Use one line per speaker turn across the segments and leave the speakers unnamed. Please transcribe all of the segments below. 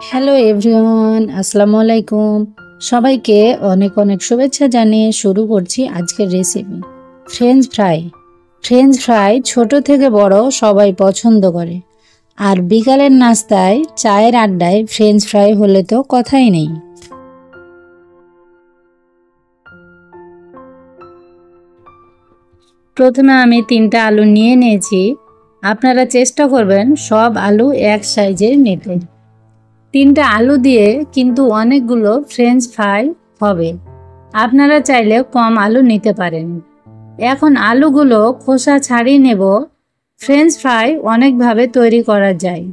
Hello everyone, আসসালামু আলাইকুম। সবাইকে অনেক অনেক শুভেচ্ছা জানিয়ে শুরু করছি আজকের recipe French fry. French fry ছোট থেকে বড় সবাই পছন্দ করে, আর বিকালের নাস্তায় চায়ের আড্ডায় ফ্রেঞ্চ ফ্রাই হলে তো কথাই নেই। প্রথমে আমি 3টা আলু নিয়ে নিয়েছি। আপনারা চেষ্টা করবেন সব আলু এক সাইজের নিতে। 3টা আলু দিয়ে কিন্তু অনেকগুলো ফ্রেঞ্চ ফ্রাই হবে। আপনারা চাইলে কম আলু নিতে পারেন। এখন আলুগুলো খোসা ছাড়িয়ে নেব। ফ্রেঞ্চ ফ্রাই অনেকভাবে তৈরি করা যায়।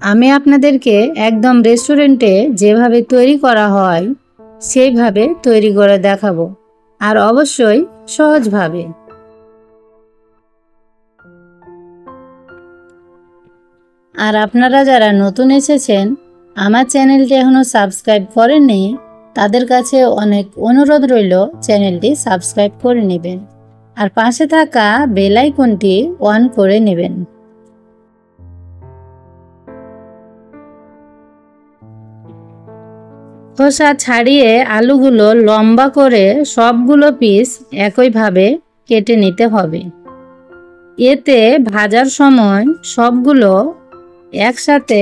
আমি আপনাদেরকে একদম রেস্টুরেন্টে যেভাবে তৈরি করা হয় সেইভাবে তৈরি করে দেখাবো, আর অবশ্যই সহজভাবে। আর আপনারা যারা নতুন এসেছেন, আমার চ্যানেলটি এখনও সাবস্ক্রাইব করেননি, তাদের কাছে অনেক অনুরোধ রইল চ্যানেলটি সাবস্ক্রাইব করে নেবেন আর পাশে থাকা বেল আইকনটি অন করে নেবেন। খোসা ছাড়িয়ে আলুগুলো লম্বা করে সবগুলো পিস একইভাবে কেটে নিতে হবে। এতে ভাজার সময় সবগুলো একসাথে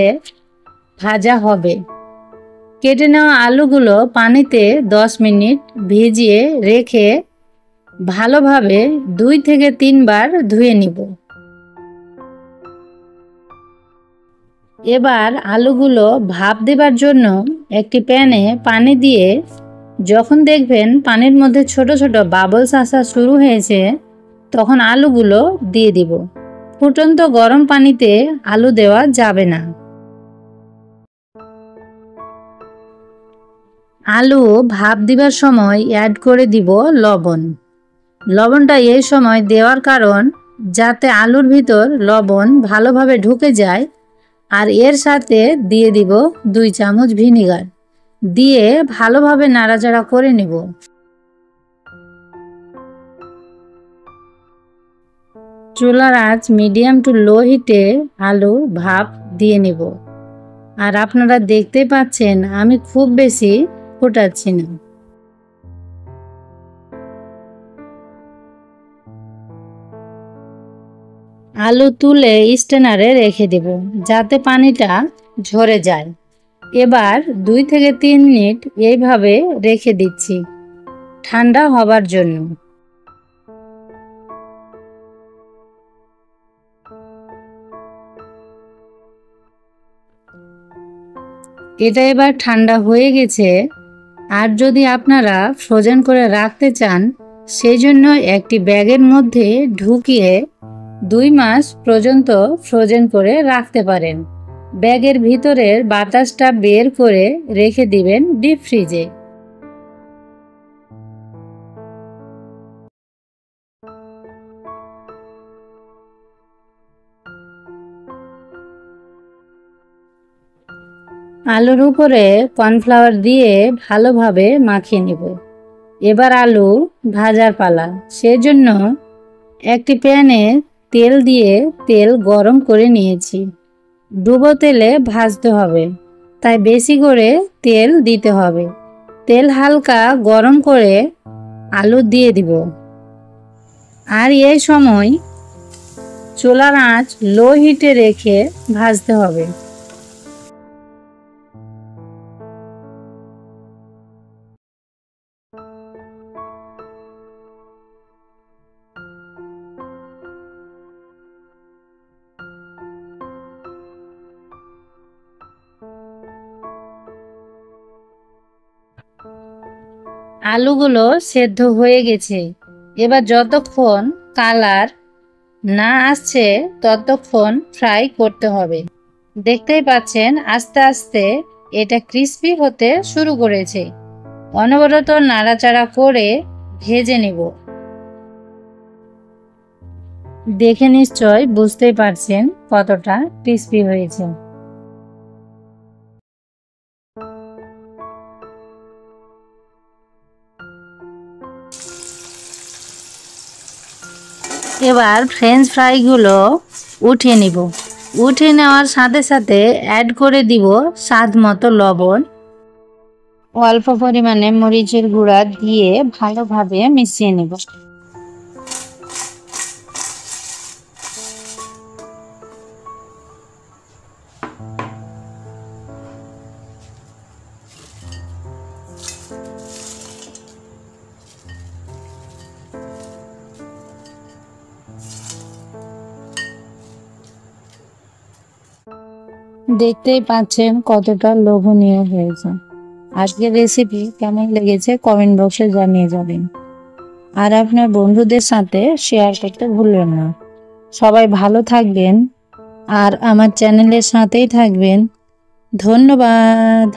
ভাজা হবে। কেটে নেওয়া আলুগুলো পানিতে 10 মিনিট ভিজিয়ে রেখে ভালোভাবে 2 থেকে 3 বার ধুয়ে নিব। এবার আলুগুলো ভাপ দেবার জন্য একটি প্যানে পানি দিয়ে যখন দেখবেন পানির মধ্যে ছোট ছোট বাবলস আসা শুরু হয়েছে, তখন আলুগুলো দিয়ে দিব। ফুটন্ত গরম পানিতে আলু দেওয়া যাবে না। আলু ভাপ দিবার সময় অ্যাড করে দিব লবণ। লবণটা এই সময় দেওয়ার কারণ যাতে আলুর ভিতর লবণ ভালোভাবে ঢুকে যায়। আর এর সাথে দিয়ে দিব 2 চামচ ভিনেগার, দিয়ে ভালোভাবে নাড়াচাড়া করে নেব। চুলার আঁচ মিডিয়াম টু লো হিটে আলু ভাপ দিয়ে নেব। আর আপনারা দেখতে পাচ্ছেন আমি খুব বেশি ফোটাচ্ছি না। আলু তুলে স্ট্রেনারে রেখে দেব যাতে পানিটা ঝরে যায়। এবার 2 থেকে 3 মিনিট এইভাবে রেখে দিচ্ছি ঠান্ডা হবার জন্য। এটা এবার ঠান্ডা হয়ে গেছে। আর যদি আপনারা ফ্রোজেন করে রাখতে চান, সেই জন্য একটি ব্যাগের মধ্যে ঢুকিয়ে 2 মাস পর্যন্ত ফ্রোজেন করে রাখতে পারেন। ব্যাগের ভিতরের বাতাসটা বের করে রেখে দিবেন ডিপ ফ্রিজে। আলুর উপরে কর্নফ্লাওয়ার দিয়ে ভালোভাবে মাখিয়ে নেব। এবার আলু ভাজার পালা। সেজন্য একটি প্যানে তেল দিয়ে তেল গরম করে নিয়েছি। ডুবো তেলে ভাজতে হবে, তাই বেশি করে তেল দিতে হবে। তেল হালকা গরম করে আলু দিয়ে দিব। আর এই সময় চুলার আঁচ লো হিটে রেখে ভাজতে হবে। আলুগুলো সেদ্ধ হয়ে গেছে। এবার যতক্ষণ কালার না আসছে ততক্ষণ ফ্রাই করতে হবে। দেখতেই পাচ্ছেন আস্তে আস্তে এটা ক্রিস্পি হতে শুরু করেছে। অনবরত নাড়াচাড়া করে ভেজে নেব। দেখে নিশ্চয় বুঝতেই পারছেন কতটা ক্রিস্পি হয়েছে। এবার ফ্রেঞ্চ ফ্রাইগুলো উঠিয়ে নিব। উঠে নেওয়ার সাথে সাথে অ্যাড করে দিব স্বাদ মতো লবণ, অল্প পরিমাণে মরিচের গুঁড়া দিয়ে ভালোভাবে মিশিয়ে নেব। দেখতেই পাচ্ছেন কতটা লোভনীয় হয়েছে। আজকের রেসিপি কেমন লেগেছে কমেন্ট বক্সে জানিয়ে যাবেন, আর আপনার বন্ধুদের সাথে শেয়ার করতে ভুলবেন না। সবাই ভালো থাকবেন আর আমার চ্যানেলের সাথেই থাকবেন। ধন্যবাদ।